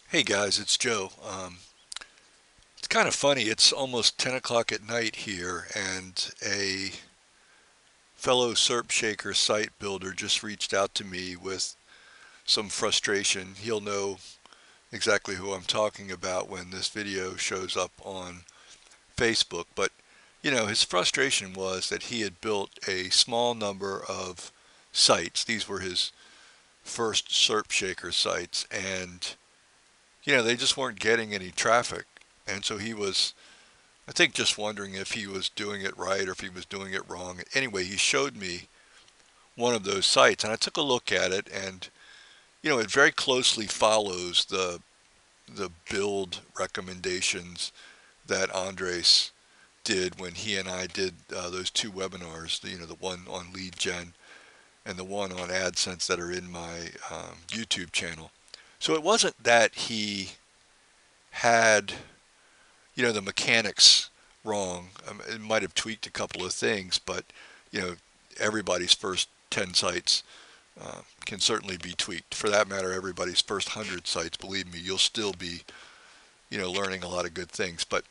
Hey guys, it's Joe. It's kind of funny. It's almost 10 o'clock at night here, and a fellow SERPShaker site builder just reached out to me with some frustration. He'll know exactly who I'm talking about when this video shows up on Facebook. But, his frustration was that he had built a small number of sites. These were his first SERPShaker sites, and, they just weren't getting any traffic. And so he was I think just wondering if he was doing it right or if he was doing it wrong. Anyway, he showed me one of those sites and I took a look at it and it very closely follows the build recommendations that Andres did when he and I did those two webinars, the one on lead gen and the one on AdSense that are in my YouTube channel. So it wasn't that he had the mechanics wrong. It might have tweaked a couple of things, but you know, everybody's first 10 sites can certainly be tweaked. For that matter, everybody's first 100 sites, believe me, you'll still be, learning a lot of good things. But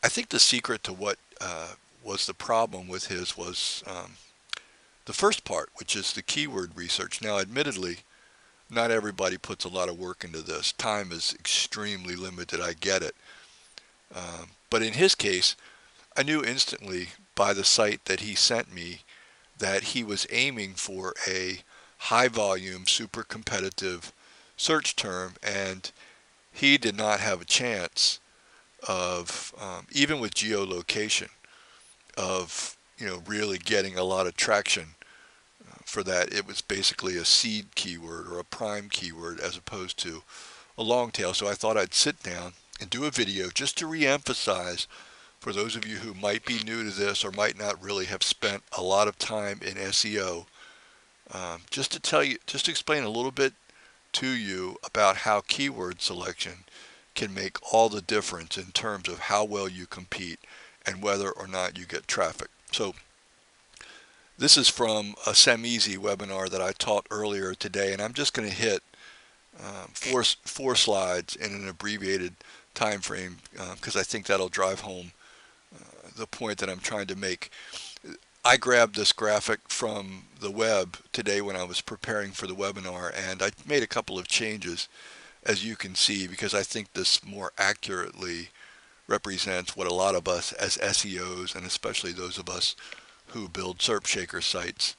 I think the secret to what was the problem with his was the first part, which is the keyword research. Now, admittedly, not everybody puts a lot of work into this. Time is extremely limited. I get it. But in his case, I knew instantly by the site that he sent me that he was aiming for a high volume, super competitive search term, and he did not have a chance of, even with geolocation, of really getting a lot of traction for that. It was basically a seed keyword or a prime keyword as opposed to a long tail. So I thought I'd sit down and do a video just to reemphasize for those of you who might be new to this or might not really have spent a lot of time in SEO, just to tell you, just to explain a little bit to you about how keyword selection can make all the difference in terms of how well you compete and whether or not you get traffic. So this is from a SEMeasy webinar that I taught earlier today, and I'm just going to hit four slides in an abbreviated time frame because I think that'll drive home the point that I'm trying to make. I grabbed this graphic from the web today when I was preparing for the webinar, and I made a couple of changes, as you can see, because I think this more accurately represents what a lot of us as SEOs, and especially those of us who build SERPShaker sites,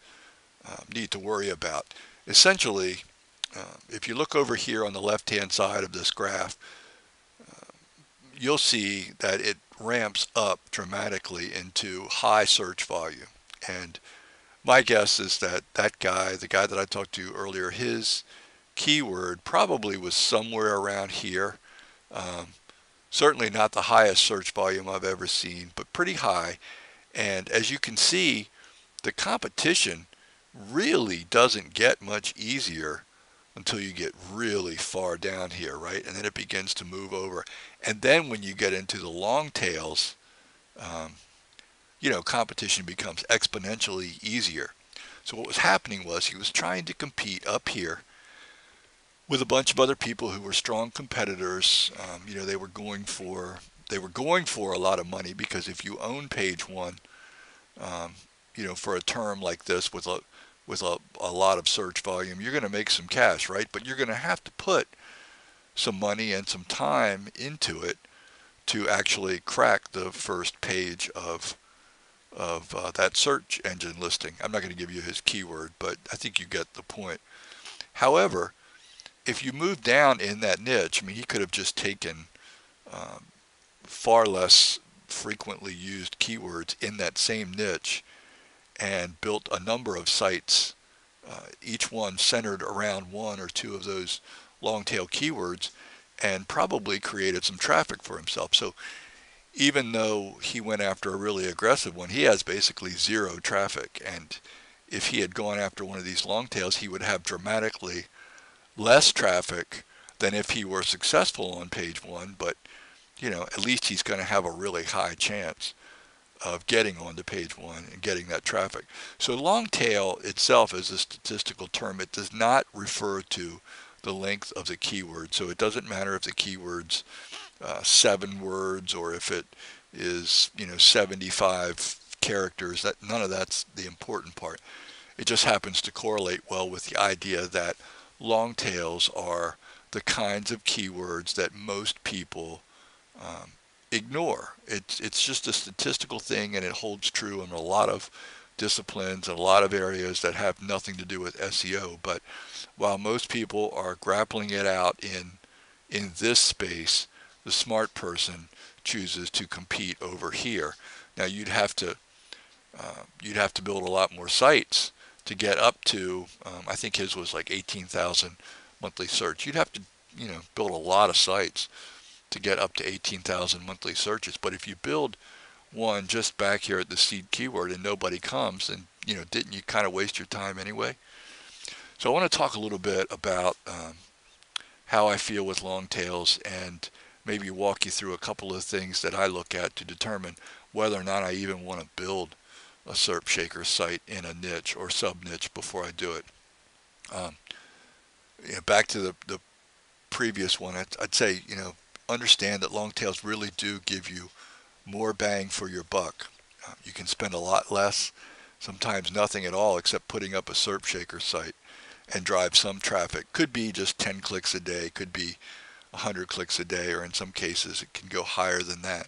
need to worry about. Essentially, if you look over here on the left-hand side of this graph, you'll see that it ramps up dramatically into high search volume. And my guess is that that guy, the guy that I talked to earlier, his keyword probably was somewhere around here. Um, Certainly not the highest search volume I've ever seen, but pretty high. And as you can see, the competition really doesn't get much easier until you get really far down here, right? And then it begins to move over. And then when you get into the long tails, um, competition becomes exponentially easier. So what was happening was he was trying to compete up here with a bunch of other people who were strong competitors. They were going for a lot of money because if you own page one, um, for a term like this with a lot of search volume, you're going to make some cash, right? But you're going to have to put some money and some time into it to actually crack the first page of that search engine listing. I'm not going to give you his keyword, but I think you get the point. However, if you move down in that niche, I mean, he could have just taken um, far less frequently used keywords in that same niche and built a number of sites, each one centered around one or two of those long tail keywords, and probably created some traffic for himself. So even though he went after a really aggressive one, he has basically zero traffic. And if he had gone after one of these long tails, he would have dramatically less traffic than if he were successful on page one. But, at least he's going to have a really high chance of getting onto page one and getting that traffic. So long tail itself is a statistical term. It does not refer to the length of the keyword. So it doesn't matter if the keyword's 7 words or if it is 75 characters. That none of that's the important part. It just happens to correlate well with the idea that long tails are the kinds of keywords that most people um, ignore. It's just a statistical thing, and it holds true in a lot of disciplines and a lot of areas that have nothing to do with SEO. But while most people are grappling it out in this space, the smart person chooses to compete over here. Now you'd have to build a lot more sites to get up to. I think his was like 18,000 monthly search. You'd have to build a lot of sites to get up to 18,000 monthly searches. But if you build one just back here at the seed keyword and nobody comes, then didn't you kind of waste your time anyway? So I want to talk a little bit about how I feel with long tails and maybe walk you through a couple of things that I look at to determine whether or not I even want to build a SERPShaker site in a niche or sub-niche before I do it. Um, Back to the previous one, I'd say, understand that long tails really do give you more bang for your buck. You can spend a lot less, sometimes nothing at all, except putting up a SERPShaker site and drive some traffic. Could be just 10 clicks a day, could be 100 clicks a day, or in some cases it can go higher than that.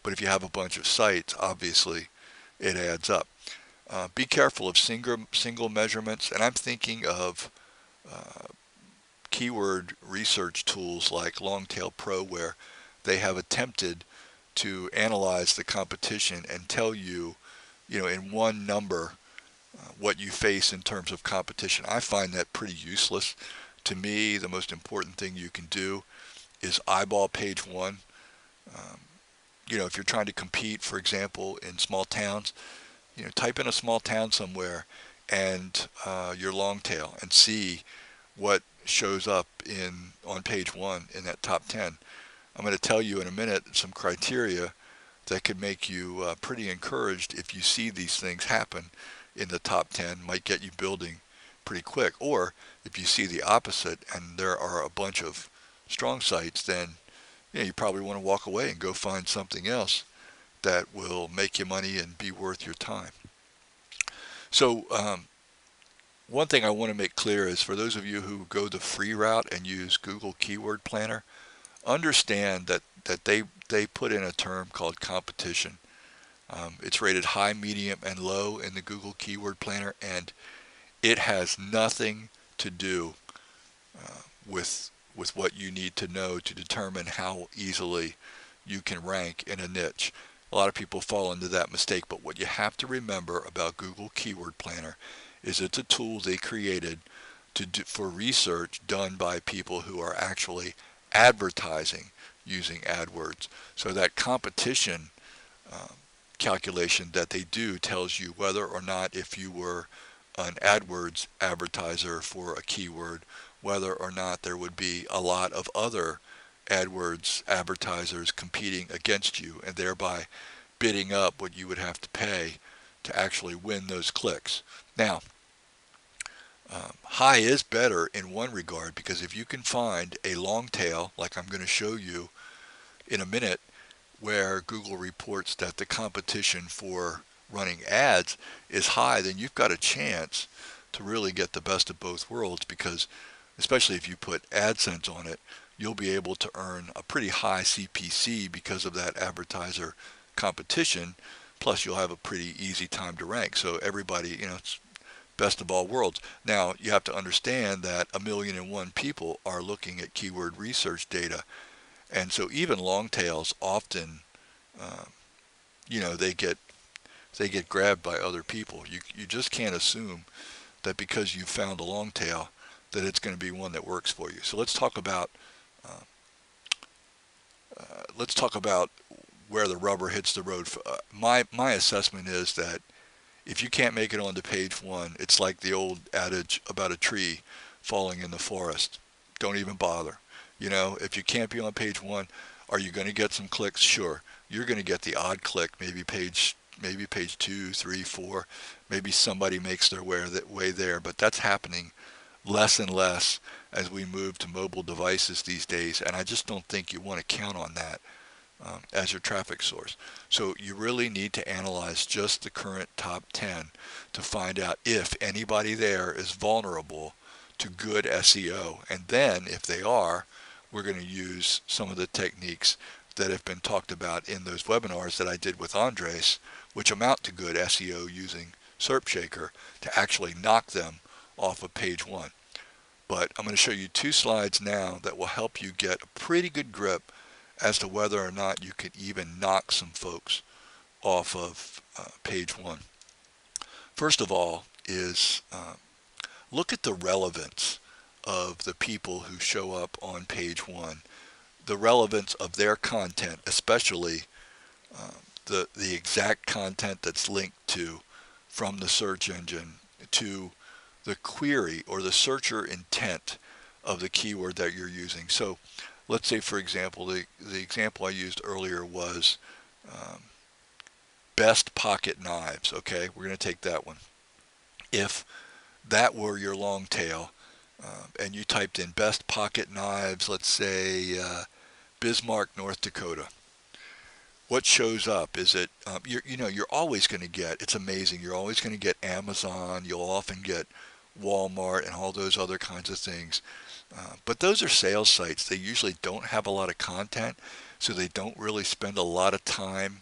But if you have a bunch of sites, obviously it adds up. Be careful of single measurements, and I'm thinking of uh, keyword research tools like Longtail Pro, where they have attempted to analyze the competition and tell you, in one number, what you face in terms of competition. I find that pretty useless. To me, the most important thing you can do is eyeball page one. Um, if you're trying to compete, for example, in small towns, type in a small town somewhere and your long tail and see what shows up on page one in that top 10. I'm going to tell you in a minute some criteria that could make you pretty encouraged if you see these things happen in the top 10, might get you building pretty quick. Or if you see the opposite and there are a bunch of strong sites, then you probably want to walk away and go find something else that will make you money and be worth your time. So one thing I want to make clear is for those of you who go the free route and use Google Keyword Planner, understand that they put in a term called competition. It's rated high, medium, and low in the Google Keyword Planner, and it has nothing to do with what you need to know to determine how easily you can rank in a niche. A lot of people fall into that mistake, but what you have to remember about Google Keyword Planner is it's a tool they created for research done by people who are actually advertising using AdWords. So that competition um, calculation that they do tells you whether or not, if you were an AdWords advertiser for a keyword, whether or not there would be a lot of other AdWords advertisers competing against you and thereby bidding up what you would have to pay to actually win those clicks. Now, high is better in one regard, because if you can find a long tail, like I'm going to show you in a minute, where Google reports that the competition for running ads is high, then you've got a chance to really get the best of both worlds, because especially if you put AdSense on it, you'll be able to earn a pretty high CPC because of that advertiser competition, plus you'll have a pretty easy time to rank. So everybody, it's best of all worlds. Now, you have to understand that 1,000,001 people are looking at keyword research data, and so even long tails often, um, they get grabbed by other people. You just can't assume that because you found a long tail that it's going to be one that works for you. So uh, let's talk about where the rubber hits the road. My assessment is that if you can't make it onto page one, it's like the old adage about a tree falling in the forest. Don't even bother. If you can't be on page one, are you going to get some clicks? Sure. You're going to get the odd click, maybe page 2, 3, 4. Maybe somebody makes their way there, but that's happening less and less as we move to mobile devices these days, and I just don't think you want to count on that as your traffic source. So you really need to analyze just the current top 10 to find out if anybody there is vulnerable to good SEO. And then if they are, we're going to use some of the techniques that have been talked about in those webinars that I did with Andres, which amount to good SEO using SERPShaker to actually knock them off of page one. But I'm going to show you two slides now that will help you get a pretty good grip as to whether or not you could even knock some folks off of page one. First of all is look at the relevance of the people who show up on page one, the relevance of their content, especially the exact content that's linked to from the search engine to the query or the searcher intent of the keyword that you're using. So let's say, for example, the example I used earlier was best pocket knives. Okay, we're going to take that one. If that were your long tail and you typed in best pocket knives, let's say Bismarck, North Dakota, what shows up is it you're always going to get, it's amazing, you're always going to get Amazon, you'll often get Walmart and all those other kinds of things, but those are sales sites. They usually don't have a lot of content, so they don't really spend a lot of time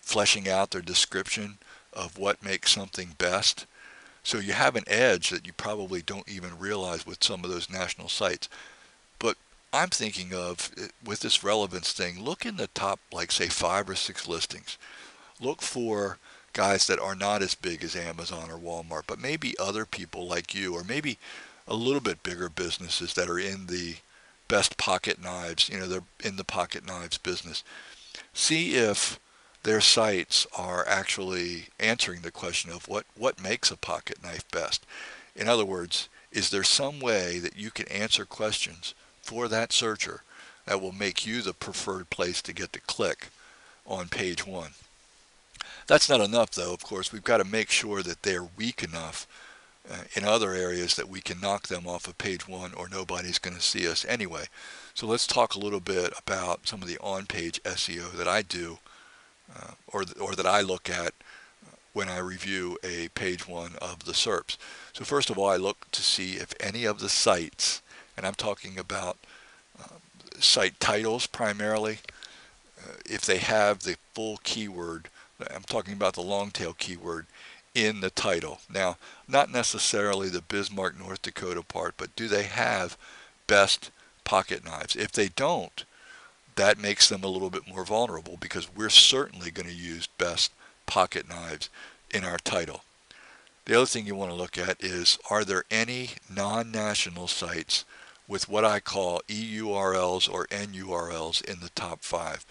fleshing out their description of what makes something best. So you have an edge that you probably don't even realize with some of those national sites. But I'm thinking of, with this relevance thing, look in the top, like say 5 or 6 listings. Look for guys that are not as big as Amazon or Walmart, but maybe other people like you, or maybe a little bit bigger businesses that are in the best pocket knives, they're in the pocket knives business. See if their sites are actually answering the question of what makes a pocket knife best. In other words, is there some way that you can answer questions for that searcher that will make you the preferred place to get to click on page one? That's not enough, though. Of course, we've got to make sure that they're weak enough in other areas that we can knock them off of page one, or nobody's going to see us anyway. So let's talk a little bit about some of the on-page SEO that I do, or that I look at when I review a page one of the SERPs. So first of all, I look to see if any of the sites, and I'm talking about site titles primarily, if they have the full keyword, I'm talking about the long tail keyword in the title. Now, not necessarily the Bismarck, North Dakota part, but do they have best pocket knives? If they don't, that makes them a little bit more vulnerable, because we're certainly going to use best pocket knives in our title. The other thing you want to look at is, are there any non-national sites with what I call EURLs or NURLs in the top 5?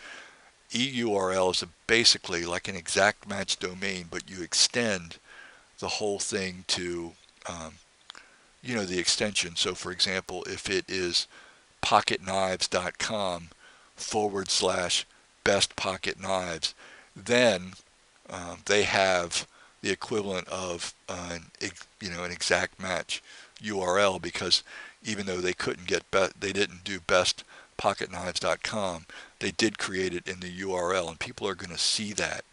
EURL is basically like an exact match domain, but you extend the whole thing to the extension. So for example, if it is pocketknives.com / best pocket knives, then they have the equivalent of an exact match URL, because even though they couldn't get they didn't do best pocketknives.com, they did create it in the URL, and people are going to see that.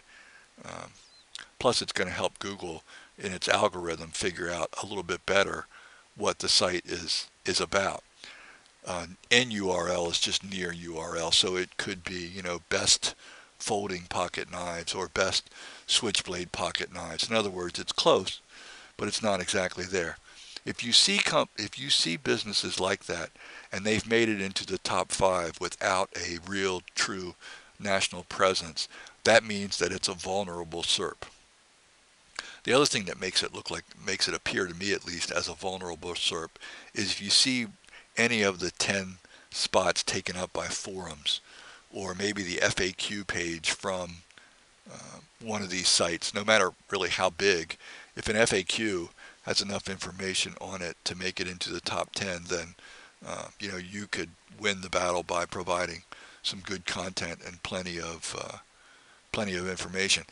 Plus, it's going to help Google in its algorithm figure out a little bit better what the site is about. NURL is just near URL, so it could be, best folding pocket knives or best switchblade pocket knives. In other words, it's close, but it's not exactly there. If you see businesses like that, and they've made it into the top 5 without a real, true national presence, that means that it's a vulnerable SERP. The other thing that makes it appear to me, at least, as a vulnerable SERP is if you see any of the 10 spots taken up by forums, or maybe the FAQ page from one of these sites, no matter really how big. If an FAQ has enough information on it to make it into the top 10, then you could win the battle by providing some good content and plenty of information.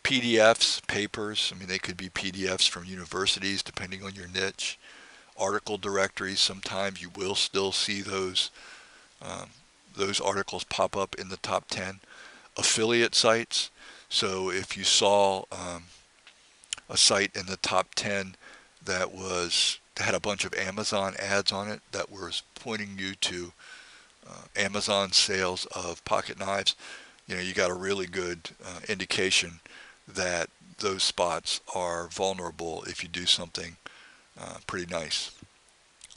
PDFs, papers, I mean, they could be PDFs from universities depending on your niche. Article directories, sometimes you will still see um, those articles pop up in the top 10. Affiliate sites, so if you saw a site in the top 10 that had a bunch of Amazon ads on it that was pointing you to Amazon sales of pocket knives, you got a really good indication that those spots are vulnerable if you do something pretty nice.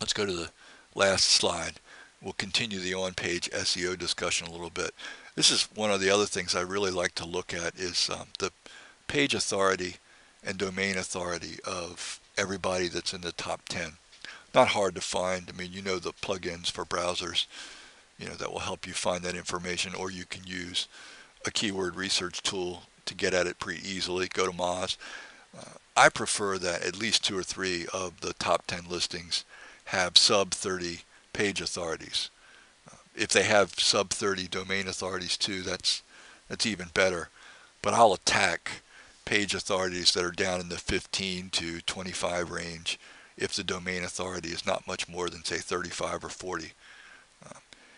Let's go to the last slide. We'll continue the on-page SEO discussion a little bit. This is one of the other things I really like to look at is the page authority and domain authority of everybody that's in the top 10. Not hard to find. I mean, the plugins for browsers, that will help you find that information, or you can use a keyword research tool to get at it pretty easily. Go to Moz. I prefer that at least 2 or 3 of the top 10 listings have sub 30 page authorities. If they have sub 30 domain authorities too, that's even better. But I'll attack page authorities that are down in the 15 to 25 range if the domain authority is not much more than, say, 35 or 40.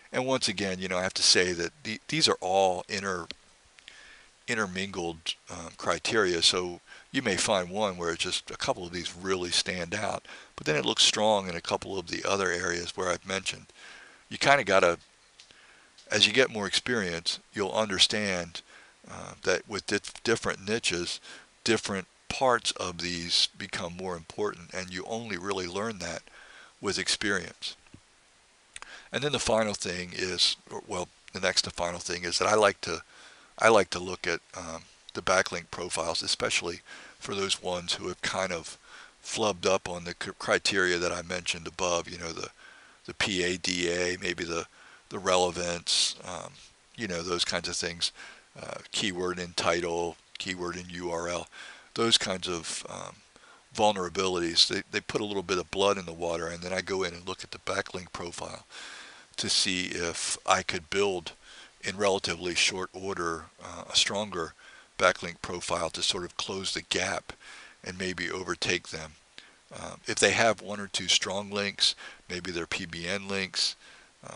And once again, I have to say that these are all intermingled criteria. So you may find one where just a couple of these really stand out, but then it looks strong in a couple of the other areas where I've mentioned. You kind of got to, as you get more experience, you'll understand that with different niches, different parts of these become more important, and you only really learn that with experience. And then the final thing is, well, the next to final thing is that I like to look at the backlink profiles, especially for those ones who have kind of flubbed up on the criteria that I mentioned above. The PADA, maybe the relevance, those kinds of things. Keyword in title, keyword in URL, those kinds of vulnerabilities. They put a little bit of blood in the water, and then I go in and look at the backlink profile to see if I could build in relatively short order a stronger backlink profile to sort of close the gap and maybe overtake them. If they have 1 or 2 strong links, maybe they're PBN links,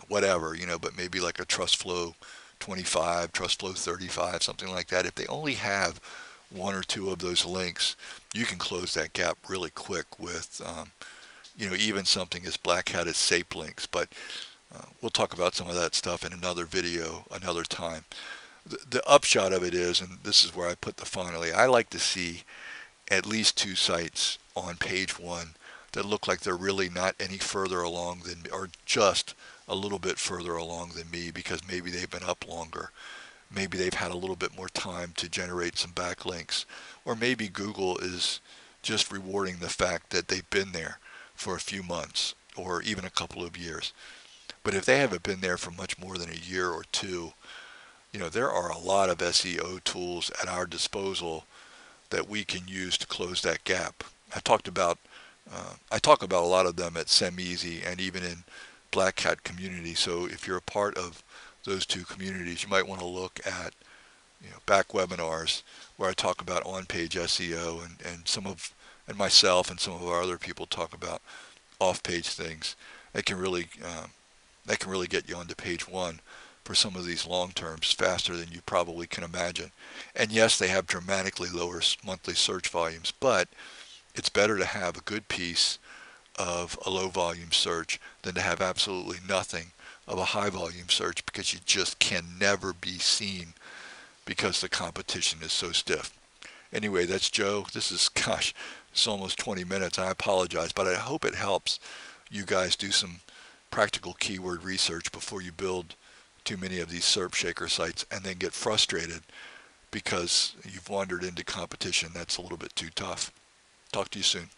whatever, but maybe like a TrustFlow 25, TrustFlow 35, something like that. If they only have 1 or 2 of those links, you can close that gap really quick with, even something as black hat as SERP links. But we'll talk about some of that stuff in another video, another time. The upshot of it is, and this is where I put the finally, I like to see at least 2 sites on page 1 that look like they're really not any further along than, or just a little bit further along than me, because maybe they've been up longer. Maybe they've had a little bit more time to generate some backlinks, or maybe Google is just rewarding the fact that they've been there for a few months or even a couple of years. But if they haven't been there for much more than a year or 2, there are a lot of SEO tools at our disposal that we can use to close that gap. I talk about a lot of them at SEMeasy and even in Black Hat community. So if you're a part of those 2 communities, you might want to look at back webinars where I talk about on-page SEO, and myself and some of our other people talk about off-page things. That can really get you onto page 1 for some of these long terms faster than you probably can imagine. And yes, they have dramatically lower monthly search volumes, but it's better to have a good piece of a low volume search than to have absolutely nothing of a high volume search, because you just can never be seen because the competition is so stiff. Anyway, that's Joe. This is, gosh, it's almost 20 minutes. I apologize, but I hope it helps you guys do some practical keyword research before you build too many of these SERPShaker sites and then get frustrated because you've wandered into competition that's a little bit too tough. Talk to you soon.